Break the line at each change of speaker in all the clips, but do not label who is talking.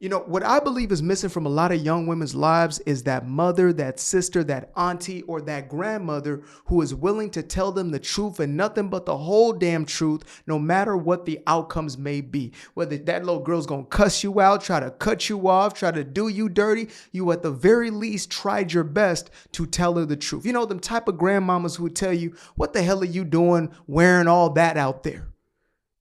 You know, what I believe is missing from a lot of young women's lives is that mother, that sister, that auntie, or that grandmother who is willing to tell them the truth and nothing but the whole damn truth, no matter what the outcomes may be. Whether that little girl's gonna cuss you out, try to cut you off, try to do you dirty, you at the very least tried your best to tell her the truth. You know, them type of grandmamas who would tell you, what the hell are you doing wearing all that out there?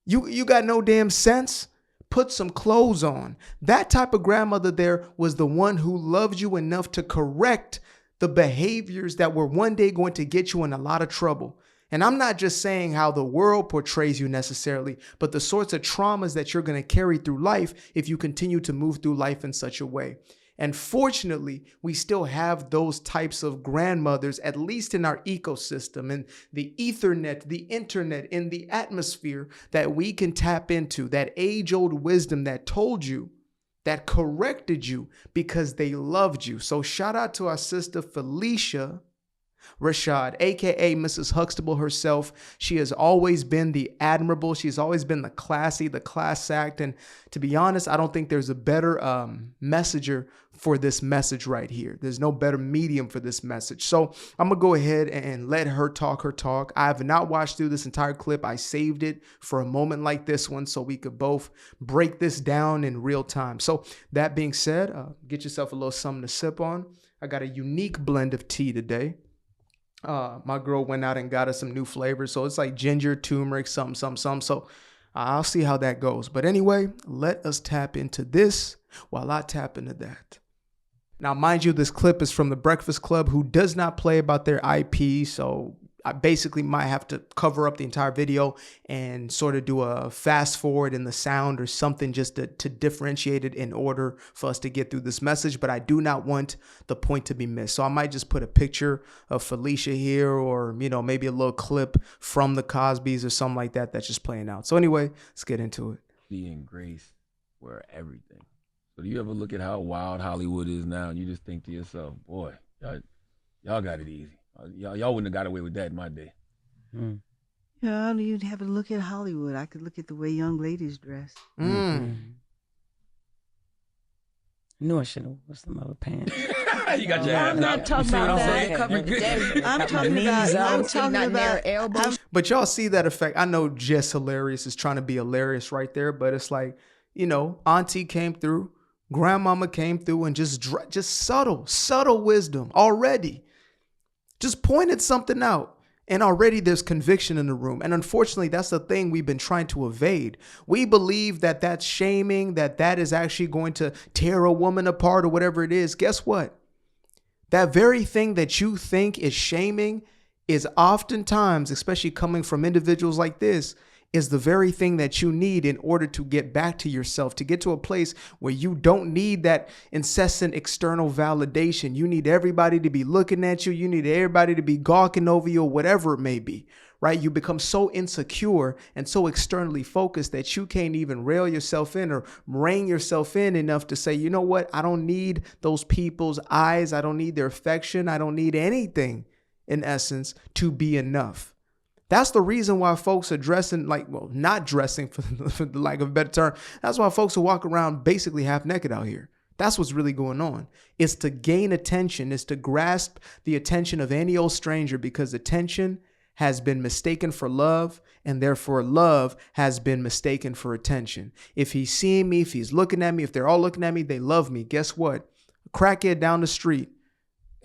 You got no damn sense? Put some clothes on. That type of grandmother there was the one who loved you enough to correct the behaviors that were one day going to get you in a lot of trouble. And I'm not just saying how the world portrays you necessarily, but the sorts of traumas that you're going to carry through life if you continue to move through life in such a way. And fortunately, we still have those types of grandmothers, at least in our ecosystem and the Ethernet, the internet, in the atmosphere that we can tap into, that age-old wisdom that told you, that corrected you because they loved you. So shout out to our sister Felicia Rashad, aka Mrs. Huxtable herself. She has always been the admirable. She's always been the classy, the class act. And to be honest, I don't think there's a better messenger for this message right here. There's no better medium for this message. So I'm going to go ahead and let her talk her talk. I have not watched through this entire clip. I saved it for a moment like this one so we could both break this down in real time. So that being said, get yourself a little something to sip on. I got a unique blend of tea today. My girl went out and got us some new flavors. So it's like ginger, turmeric, something. So I'll see how that goes. But anyway, let us tap into this while I tap into that. Now, mind you, this clip is from The Breakfast Club, who does not play about their IP. So I basically might have to cover up the entire video and sort of do a fast forward in the sound or something just to differentiate it in order for us to get through this message. But I do not want the point to be missed. So I might just put a picture of Felicia here or, you know, maybe a little clip from the Cosbys or something like that that's just playing out. So anyway, let's get into it.
And grace were everything. So do you ever look at how wild Hollywood is now and you just think to yourself, boy, y'all got it easy. Y'all wouldn't have got away with that in my day.
Mm. Yeah, you'd have to look at Hollywood. I could look at the way young ladies dress.
I knew I should have worn some other pants.
You got your ass
I'm not talking about that. I'm talking about elbows.
But y'all see that effect. I know Just Hilarious is trying to be hilarious right there, but it's like, you know, Auntie came through, Grandmama came through, and just subtle wisdom already. Just pointed something out, and already there's conviction in the room. And unfortunately, that's the thing we've been trying to evade. We believe that that's shaming, that is actually going to tear a woman apart or whatever it is. Guess what? That very thing that you think is shaming is oftentimes, especially coming from individuals like this, is the very thing that you need in order to get back to yourself, to get to a place where you don't need that incessant external validation. You need everybody to be looking at you. You need everybody to be gawking over you or whatever it may be, right? You become so insecure and so externally focused that you can't even rail yourself in or rein yourself in enough to say, you know what? I don't need those people's eyes. I don't need their affection. I don't need anything, in essence, to be enough. That's the reason why folks are dressing not dressing for the lack of a better term. That's why folks who walk around basically half naked out here. That's what's really going on. It's to gain attention. It's to grasp the attention of any old stranger because attention has been mistaken for love, and therefore love has been mistaken for attention. If he's seeing me, if he's looking at me, if they're all looking at me, they love me. Guess what? A crackhead down the street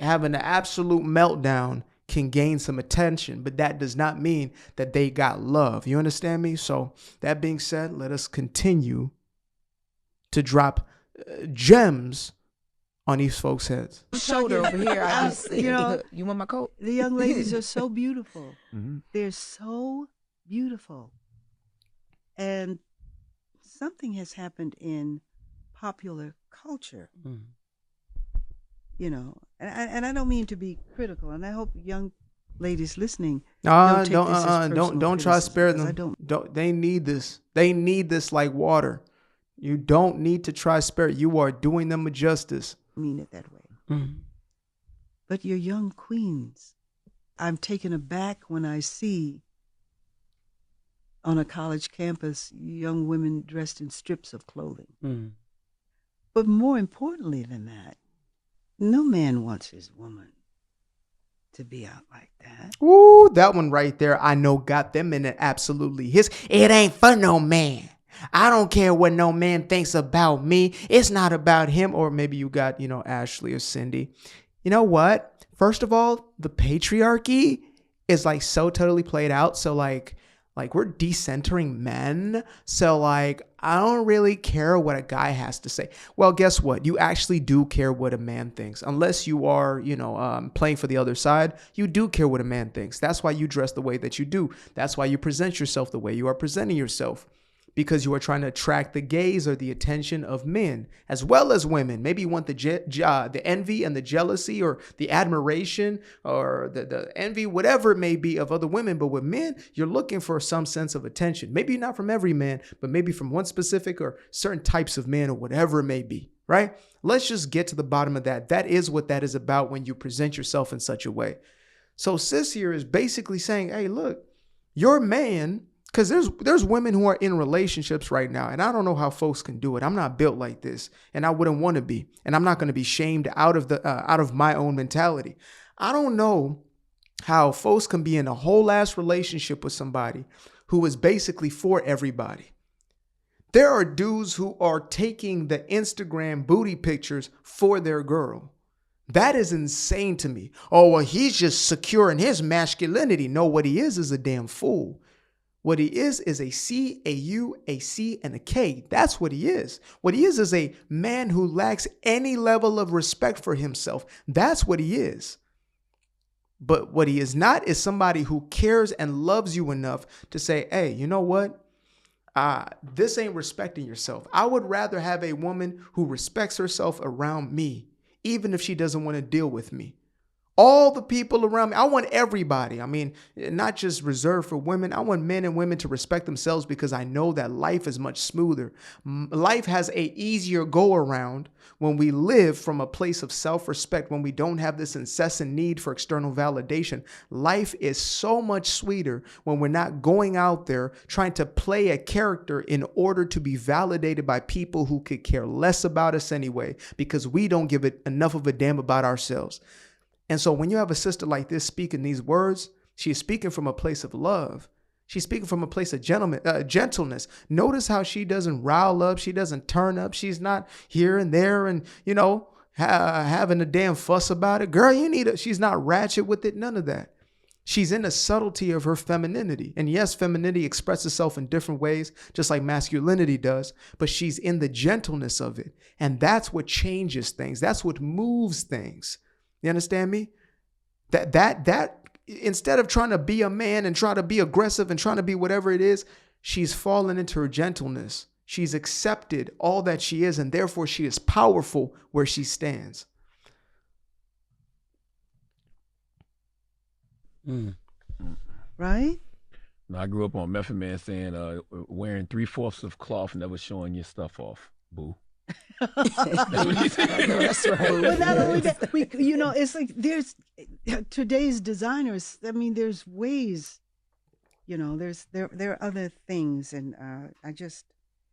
having an absolute meltdown can gain some attention, but that does not mean that they got love. You understand me? So that being said, let us continue to drop gems on these folks' heads.
Shoulder over here. I just, you want my coat?
The young ladies are so beautiful.
Mm-hmm.
They're so beautiful. And something has happened in popular culture.
Mm.
You know, and I don't mean to be critical, and I hope young ladies listening don't
try to spare them. They need this. They need this like water. You don't need to try to spare it. You are doing them a justice.
I mean it that way.
Mm.
But you're young queens. I'm taken aback when I see on a college campus young women dressed in strips of clothing.
Mm.
But more importantly than that, no man wants his woman to be out like that.
Ooh, that one right there, I know got them in it absolutely. It ain't for no man. I don't care what no man thinks about me. It's not about him. Or maybe you got, Ashley or Cindy. You know what? First of all, the patriarchy is like so totally played out. So like we're decentering men. So like, I don't really care what a guy has to say. Well, guess what? You actually do care what a man thinks. Unless you are, playing for the other side, you do care what a man thinks. That's why you dress the way that you do. That's why you present yourself the way you are presenting yourself. Because you are trying to attract the gaze or the attention of men as well as women. Maybe you want the envy and the jealousy or the admiration or the envy, whatever it may be of other women. But with men, you're looking for some sense of attention. Maybe not from every man, but maybe from one specific or certain types of men or whatever it may be, right? Let's just get to the bottom of that. That is what that is about when you present yourself in such a way. So sis here is basically saying, hey, look, your man... Because there's women who are in relationships right now, and I don't know how folks can do it. I'm not built like this, and I wouldn't want to be, and I'm not going to be shamed out of my own mentality. I don't know how folks can be in a whole ass relationship with somebody who is basically for everybody. There are dudes who are taking the Instagram booty pictures for their girl. That is insane to me. Oh, well, he's just secure in his masculinity. No, what he is a damn fool. What he is a C, a U, a C, and a K. That's what he is. What he is a man who lacks any level of respect for himself. That's what he is. But what he is not is somebody who cares and loves you enough to say, hey, you know what? This ain't respecting yourself. I would rather have a woman who respects herself around me, even if she doesn't want to deal with me. All the people around me. I want everybody. I mean, not just reserved for women. I want men and women to respect themselves because I know that life is much smoother. Life has a easier go around when we live from a place of self-respect, when we don't have this incessant need for external validation. Life is so much sweeter when we're not going out there trying to play a character in order to be validated by people who could care less about us anyway, because we don't give it enough of a damn about ourselves. And so when you have a sister like this speaking these words, she is speaking from a place of love. She's speaking from a place of gentleness. Notice how she doesn't rile up. She doesn't turn up. She's not here and there and, having a damn fuss about it. Girl, she's not ratchet with it. None of that. She's in the subtlety of her femininity. And yes, femininity expresses itself in different ways, just like masculinity does, but she's in the gentleness of it. And that's what changes things. That's what moves things. You understand me? That instead of trying to be a man and try to be aggressive and trying to be whatever it is, she's fallen into her gentleness. She's accepted all that she is, and therefore she is powerful where she stands.
Right?
I grew up on Method Man saying, wearing 3/4 of cloth, never showing your stuff off, boo.
That's right.
But not only that, it's like there's today's designers. I mean, there's ways. There are other things, and I just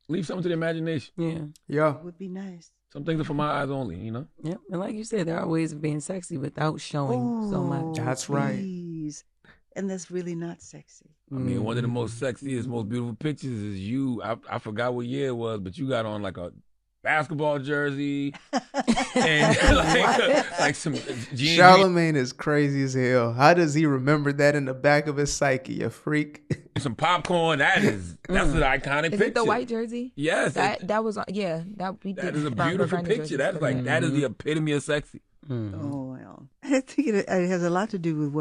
leave something to the imagination.
Yeah.
It would be nice.
Some things are for my eyes only.
Yep. And like you said, there are ways of being sexy without showing so much.
That's right.
Please. And that's really not sexy.
I mean, one of the most sexiest, most beautiful pictures is you. I forgot what year it was, but you got on like a basketball jersey and like some jeans.
Charlemagne is crazy as hell. How does he remember that in the back of his psyche, you freak?
Some popcorn. That's an iconic picture.
Is it the white jersey?
Yes.
That was we did.
That is a beautiful picture. That's like that is the epitome of sexy.
Oh well, I think it has a lot to do with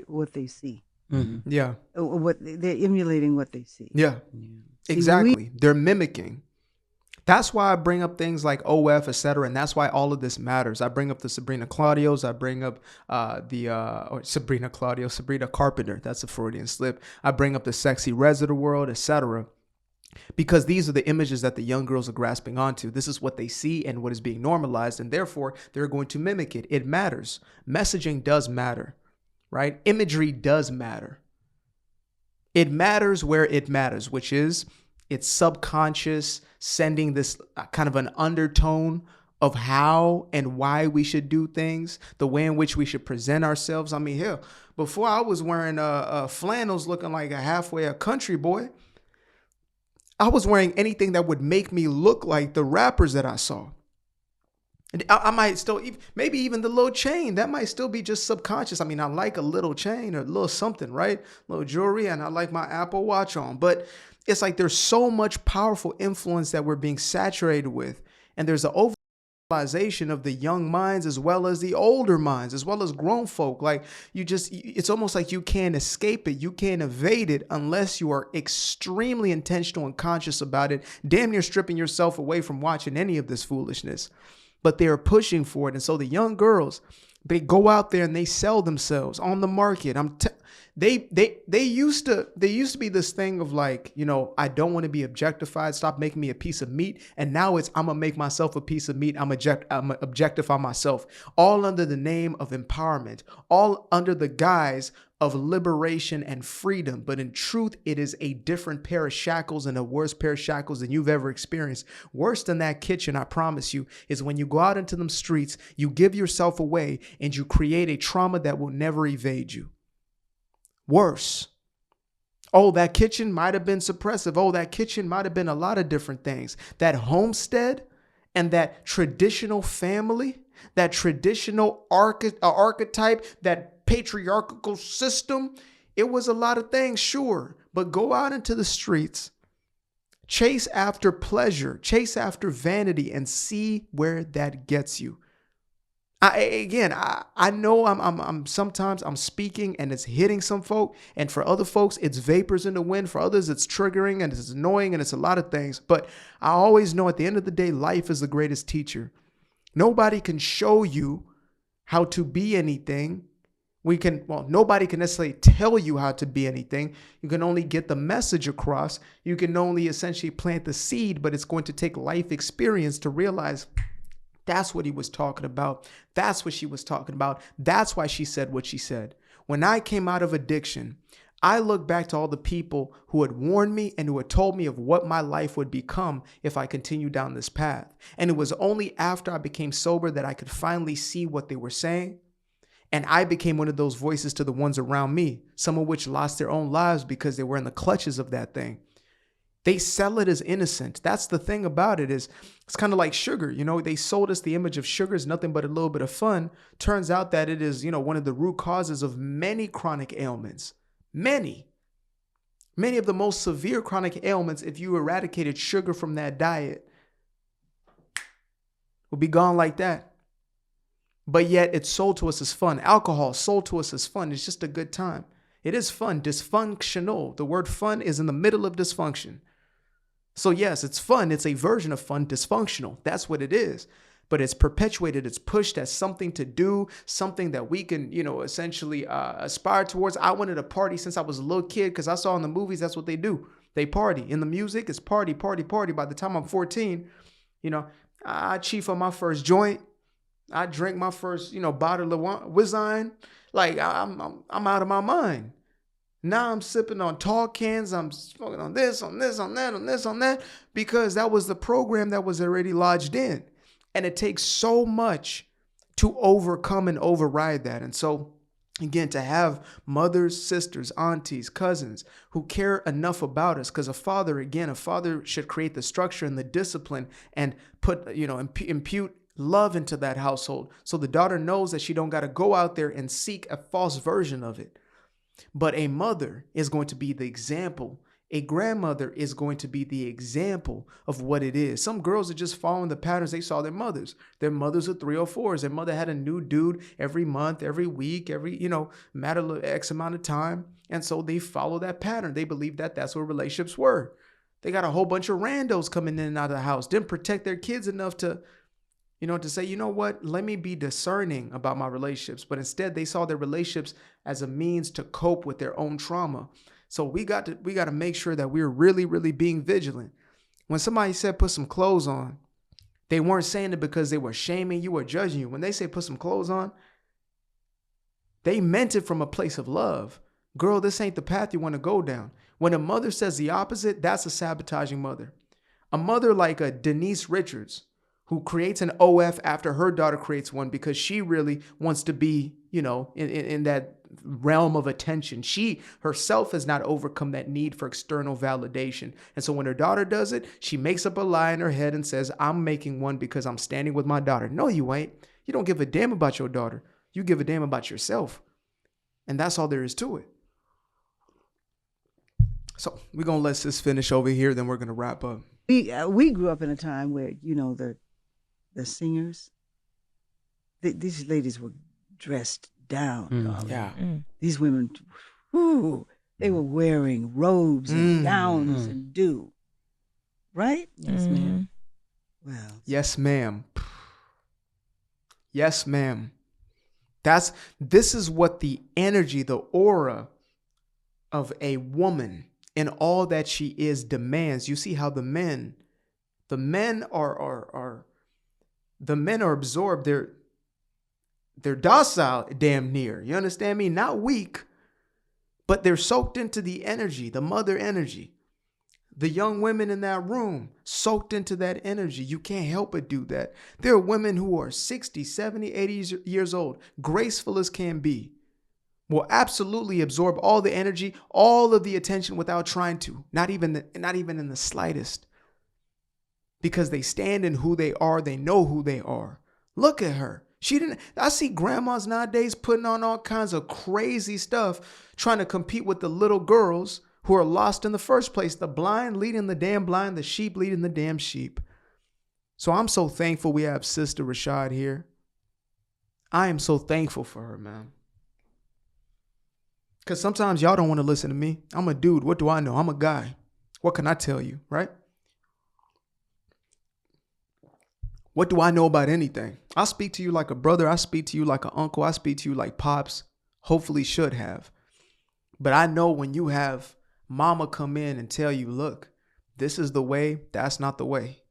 what they see.
Mm-hmm.
Yeah.
What they're emulating what they see.
Yeah. Exactly. They're mimicking. That's why I bring up things like OF, etc., and that's why all of this matters. I bring up the Sabrina Claudios. I bring up Sabrina Carpenter. That's a Freudian slip. I bring up the Sexy Rez of the world, etc., because these are the images that the young girls are grasping onto. This is what they see and what is being normalized, and therefore they're going to mimic it. It matters. Messaging does matter, right? Imagery does matter. It matters where it matters, which is It's subconscious, sending this kind of an undertone of how and why we should do things, the way in which we should present ourselves. I mean, hell, before I was wearing flannels looking like a country boy, I was wearing anything that would make me look like the rappers that I saw. And I might still, maybe even the little chain, that might still be just subconscious. I mean, I like a little chain or a little something, right? A little jewelry, and I like my Apple Watch on. But it's like there's so much powerful influence that we're being saturated with. And there's an overrealization of the young minds as well as the older minds, as well as grown folk. Like it's almost like you can't escape it. You can't evade it unless you are extremely intentional and conscious about it, damn near stripping yourself away from watching any of this foolishness. But they're pushing for it. And so the young girls, they go out there and they sell themselves on the market. They used to be this thing of like, you know, I don't want to be objectified. Stop making me a piece of meat. And now it's, I'm gonna make myself a piece of meat. I'm gonna objectify myself, all under the name of empowerment, all under the guise of liberation and freedom. But in truth, it is a different pair of shackles, and a worse pair of shackles than you've ever experienced. Worse than that kitchen, I promise you, is when you go out into them streets, you give yourself away and you create a trauma that will never evade you. Worse. Oh, that kitchen might have been suppressive. Oh, that kitchen might have been a lot of different things. That homestead and that traditional family, that traditional archetype, that patriarchal system, it was a lot of things, sure. But go out into the streets, chase after pleasure, chase after vanity, and see where that gets you. I know I'm sometimes I'm speaking and it's hitting some folk, and for other folks it's vapors in the wind. For others it's triggering and it's annoying and it's a lot of things. But I always know at the end of the day, life is the greatest teacher. Nobody can show you how to be anything. Nobody can necessarily tell you how to be anything. You can only get the message across. You can only essentially plant the seed, but it's going to take life experience to realize that's what he was talking about. That's what she was talking about. That's why she said what she said. When I came out of addiction, I look back to all the people who had warned me and who had told me of what my life would become if I continued down this path. And it was only after I became sober that I could finally see what they were saying. And I became one of those voices to the ones around me, some of which lost their own lives because they were in the clutches of that thing. They sell it as innocent. That's the thing about it, is it's kind of like sugar. You know, they sold us the image of sugar is nothing but a little bit of fun. Turns out that it is, you know, one of the root causes of many chronic ailments. Many of the most severe chronic ailments, if you eradicated sugar from that diet, would be gone like that. But yet it's sold to us as fun. Alcohol sold to us as fun. It's just a good time. It is fun. Dysfunctional. The word fun is in the middle of dysfunction. So yes, it's fun. It's a version of fun, dysfunctional. That's what it is. But it's perpetuated. It's pushed as something to do, something that we can, you know, essentially aspire towards. I wanted to party since I was a little kid because I saw in the movies that's what they do. They party. In the music, it's party, party, party. By the time I'm 14, you know, I chief on my first joint. I drank my first, you know, bottle of Wizine. Like I'm out of my mind. Now I'm sipping on tall cans. I'm smoking on this, on this, on that, on this, on that, because that was the program that was already lodged in. And it takes so much to overcome and override that. And so, again, to have mothers, sisters, aunties, cousins who care enough about us, because a father should create the structure and the discipline and put, you know, impute love into that household. So the daughter knows that she don't got to go out there and seek a false version of it. But a mother is going to be the example. A grandmother is going to be the example of what it is. Some girls are just following the patterns they saw their mothers. Their mothers are 304s. Their mother had a new dude every month, every week, every, you know, matter of X amount of time. And so they follow that pattern. They believe that that's what relationships were. They got a whole bunch of randos coming in and out of the house. Didn't protect their kids enough to, you know, to say, you know what, let me be discerning about my relationships. But instead, they saw their relationships as a means to cope with their own trauma. So we got to make sure that we're really, really being vigilant. When somebody said put some clothes on, they weren't saying it because they were shaming you or judging you. When they say put some clothes on, they meant it from a place of love. Girl, this ain't the path you want to go down. When a mother says the opposite, that's a sabotaging mother. A mother like a Denise Richards, who creates an OF after her daughter creates one because she really wants to be, in that realm of attention. She herself has not overcome that need for external validation. And so when her daughter does it, she makes up a lie in her head and says, I'm making one because I'm standing with my daughter. No, you ain't. You don't give a damn about your daughter. You give a damn about yourself. And that's all there is to it. So we're going to let this finish over here. Then we're going to wrap up.
We grew up in a time where, the singers, these ladies were dressed down. Darling.
Yeah.
These women, they were wearing robes and gowns and right?
Yes, ma'am.
Well.
Yes, ma'am. Yes, ma'am. This is what the energy, the aura of a woman in all that she is demands. You see how the men are absorbed. They're docile, damn near. You understand me? Not weak, but they're soaked into the energy, the mother energy. The young women in that room soaked into that energy. You can't help but do that. There are women who are 60, 70, 80 years old, graceful as can be, will absolutely absorb all the energy, all of the attention without trying to, not even in the slightest. Because they stand in who they are, they know who they are. Look at her. I see grandmas nowadays putting on all kinds of crazy stuff, trying to compete with the little girls who are lost in the first place. The blind leading the damn blind, the sheep leading the damn sheep. So I'm so thankful we have Sister Rashad here. I am so thankful for her, man. Because sometimes y'all don't want to listen to me. I'm a dude. What do I know? I'm a guy. What can I tell you, right? What do I know about anything? I speak to you like a brother. I speak to you like an uncle. I speak to you like Pops hopefully should have. But I know when you have mama come in and tell you, look, this is the way, that's not the way.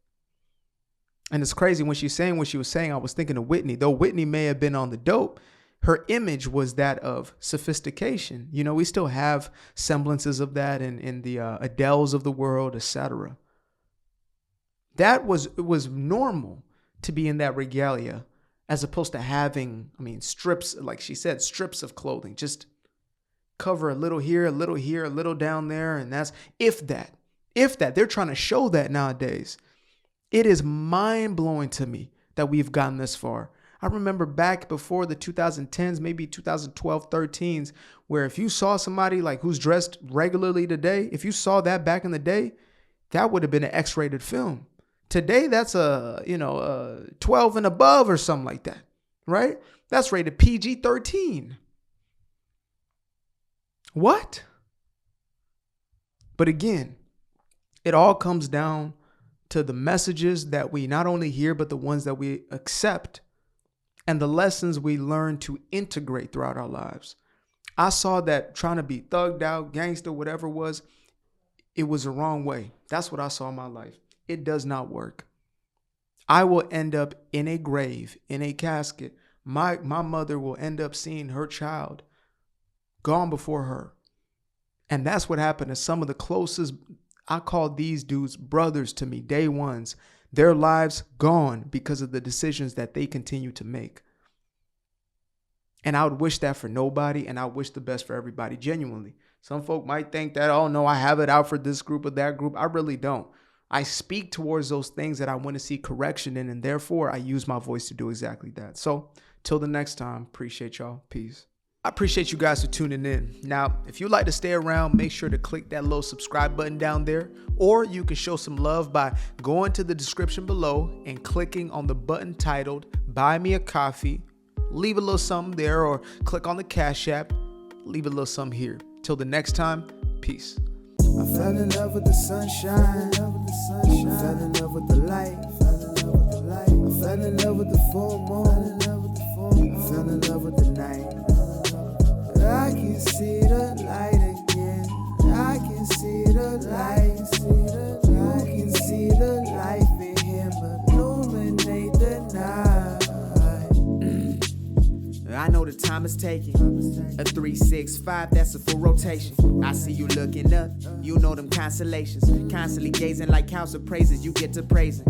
And it's crazy when she's saying what she was saying, I was thinking of Whitney. Though Whitney may have been on the dope, her image was that of sophistication. We still have semblances of that in the Adeles of the world, etc. That was normal to be in that regalia, as opposed to having, strips, like she said, strips of clothing, just cover a little here, a little here, a little down there. And that's if that, they're trying to show that nowadays. It is mind blowing to me that we've gotten this far. I remember back before the 2010s, maybe 2012, 13s, where if you saw somebody like who's dressed regularly today, if you saw that back in the day, that would have been an X-rated film. Today, that's a 12 and above or something like that, right? That's rated PG-13. What? But again, it all comes down to the messages that we not only hear, but the ones that we accept and the lessons we learn to integrate throughout our lives. I saw that trying to be thugged out, gangster, whatever it was the wrong way. That's what I saw in my life. It does not work. I will end up in a grave, in a casket. My mother will end up seeing her child gone before her. And that's what happened to some of the closest, I call these dudes brothers to me, day ones. Their lives gone because of the decisions that they continue to make. And I would wish that for nobody, and I wish the best for everybody, genuinely. Some folk might think that, oh no, I have it out for this group or that group. I really don't. I speak towards those things that I want to see correction in, and therefore I use my voice to do exactly that. So till the next time, appreciate y'all. Peace. I appreciate you guys for tuning in. Now, if you'd like to stay around, make sure to click that little subscribe button down there, or you can show some love by going to the description below and clicking on the button titled Buy Me a Coffee. Leave a little something there, or click on the Cash App. Leave a little something here. Till the next time, peace.
I fell in love with the sunshine. I fell in love with the light. I fell in love with the full moon. I fell in love with the night. I can see the light again. I can see the light. You can see the life in him illuminate the night. I know the time is taking. A 365, that's a full rotation. I see you looking up, you know them constellations. Constantly gazing like house of praises, you get to praising.